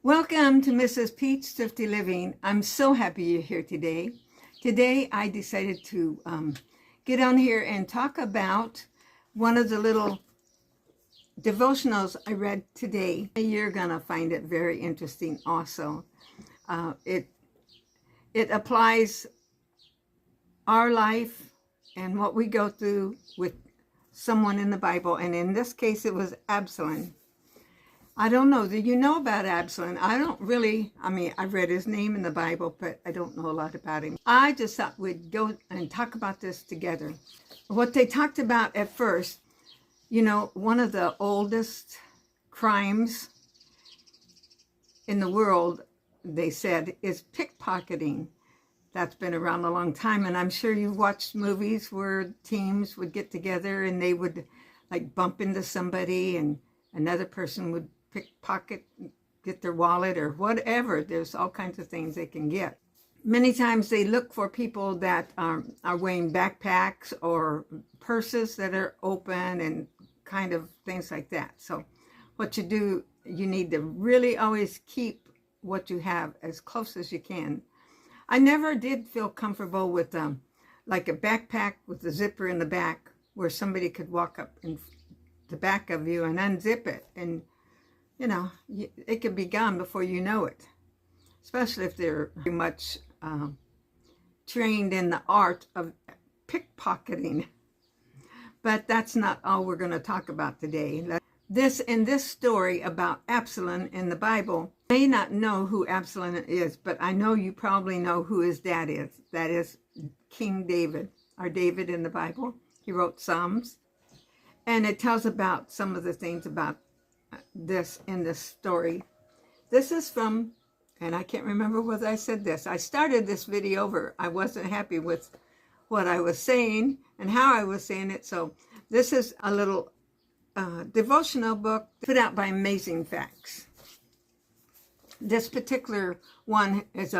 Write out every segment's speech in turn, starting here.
Welcome to Mrs. Pete's Thrifty Living. I'm so happy you're here today. Today I decided to get on here and talk about one of the little devotionals I read today. You're gonna find it very interesting also. It applies our life and what we go through with someone in the Bible, and in this case it was Absalon. I don't know. Do you know about Absalon? I don't really. I've read his name in the Bible, but I don't know a lot about him. I just thought we'd go and talk about this together. What they talked about at first, one of the oldest crimes in the world, they said, is pickpocketing. That's been around a long time, and I'm sure you've watched movies where teams would get together and they would like bump into somebody and another person would pickpocket, get their wallet or whatever. There's all kinds of things they can get. Many times they look for people that are wearing backpacks or purses that are open and kind of things like that. So what you do, you need to really always keep what you have as close as you can. I never did feel comfortable with like a backpack with a zipper in the back where somebody could walk up in the back of you and unzip it, and it could be gone before you know it, especially if they're very much trained in the art of pickpocketing. But that's not all we're going to talk about today. In this story about Absalom in the Bible, you may not know who Absalom is, but I know you probably know who his dad is. That is King David, our David in the Bible. He wrote Psalms. And it tells about some of the things about this in this story. This is from, and I can't remember whether I said this. I started this video over. I wasn't happy with what I was saying and how I was saying it. So this is a little devotional book put out by Amazing Facts. This particular one is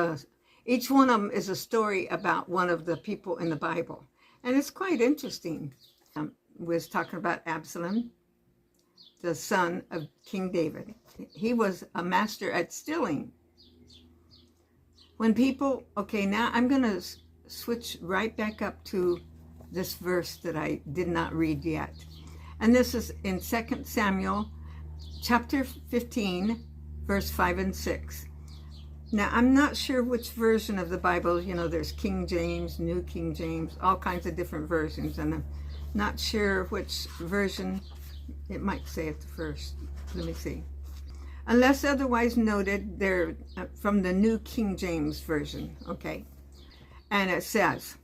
each one of them is a story about one of the people in the Bible. And it's quite interesting. Was talking about Absalom, the son of King David. He was a master at stealing. When people, now I'm going to switch right back up to this verse that I did not read yet. And this is in 2 Samuel chapter 15, verse 5 and 6. Now, I'm not sure which version of the Bible, there's King James, New King James, all kinds of different versions, and I'm not sure which version it might say at the first. Let me see. Unless otherwise noted, they're from the New King James Version, okay? And it says,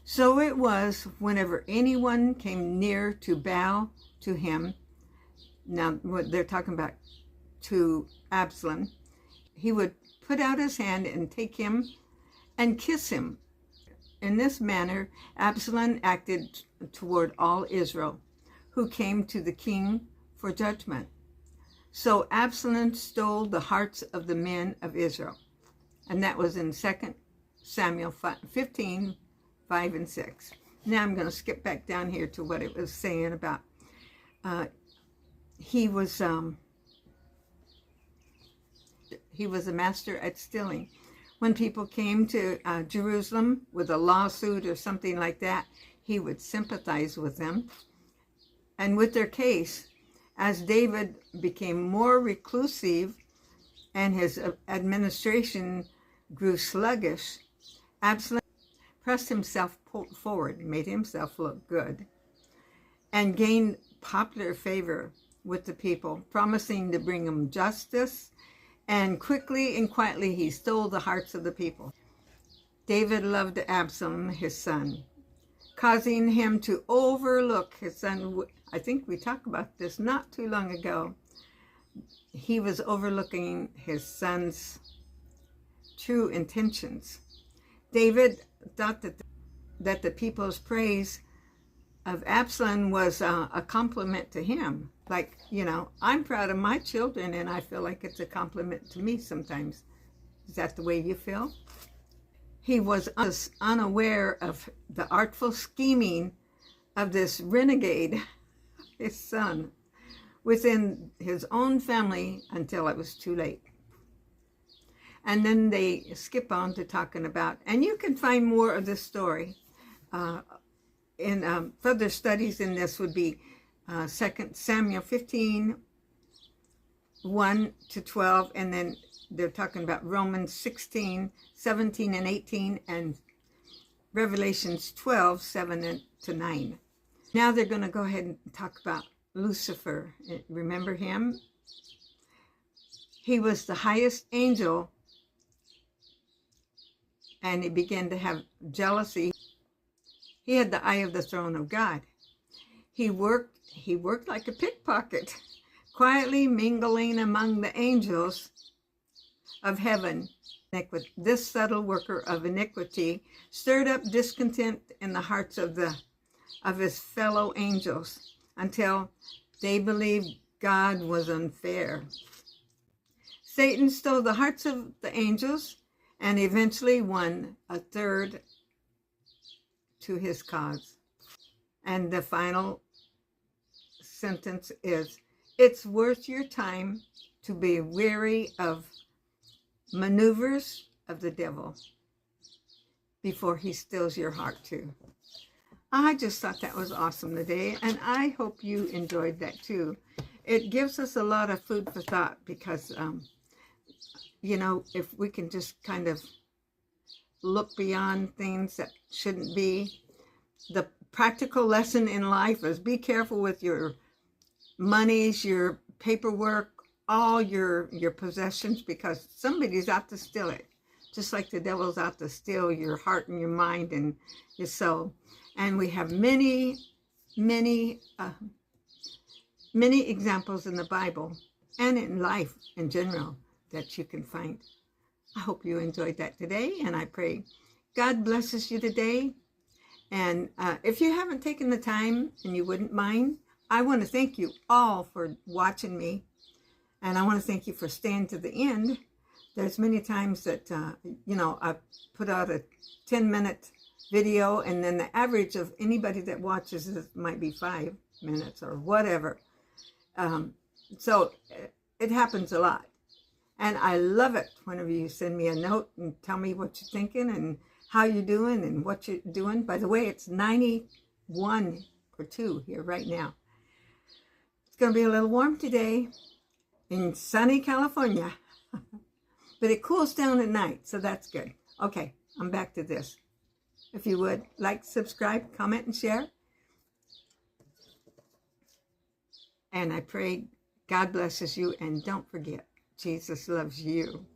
"So it was whenever anyone came near to bow to him," now what they're talking about to Absalom, "he would put out his hand and take him and kiss him. In this manner, Absalom acted toward all Israel, who came to the king for judgment. So Absalom stole the hearts of the men of Israel." And that was in 2 Samuel 15, 5 and 6. Now I'm going to skip back down here to what it was saying about he was a master at stealing. When people came to Jerusalem with a lawsuit or something like that, he would sympathize with them and with their case. As David became more reclusive and his administration grew sluggish, Absalom pressed himself forward, made himself look good, and gained popular favor with the people, promising to bring them justice. And quickly and quietly he stole the hearts of the people. David loved Absalom, his son, causing him to overlook his son. I think we talked about this not too long ago. He was overlooking his son's true intentions. David thought that the people's praise of Absalom was a compliment to him. Like, I'm proud of my children, and I feel like it's a compliment to me sometimes. Is that the way you feel? He was unaware of the artful scheming of this renegade, his son, within his own family until it was too late. And then they skip on to talking about, and you can find more of this story in further studies in this would be 2 Samuel 15, 1 to 12, and then they're talking about Romans 16, 17 and 18, and Revelations 12, 7 to 9. Now they're going to go ahead and talk about Lucifer. Remember him? He was the highest angel, and he began to have jealousy. He had the eye of the throne of God. He worked like a pickpocket, quietly mingling among the angels of heaven. This subtle worker of iniquity stirred up discontent in the hearts of his fellow angels until they believed God was unfair. Satan stole the hearts of the angels and eventually won a third to his cause. And the final sentence is, it's worth your time to be weary of maneuvers of the devil before he steals your heart too. I just thought that was awesome today, and I hope you enjoyed that too. It gives us a lot of food for thought because, you know, if we can just kind of look beyond things that shouldn't be. The practical lesson in life is be careful with your monies, your paperwork, all your possessions, because somebody's out to steal it. Just like the devil's out to steal your heart and your mind and your soul. And we have many examples in the Bible and in life in general that you can find. I hope you enjoyed that today, and I pray God blesses you today. And if you haven't taken the time and you wouldn't mind, I want to thank you all for watching me. And I want to thank you for staying to the end. There's many times that, you know, I put out a 10-minute video, and then the average of anybody that watches it might be 5 minutes or whatever. So it happens a lot. And I love it whenever you send me a note and tell me what you're thinking and how you're doing and what you're doing. By the way, it's 91 or 2 here right now. It's going to be a little warm today in sunny California. But it cools down at night, so that's good. Okay, I'm back to this. If you would, like, subscribe, comment, and share. And I pray God blesses you, and don't forget, Jesus loves you.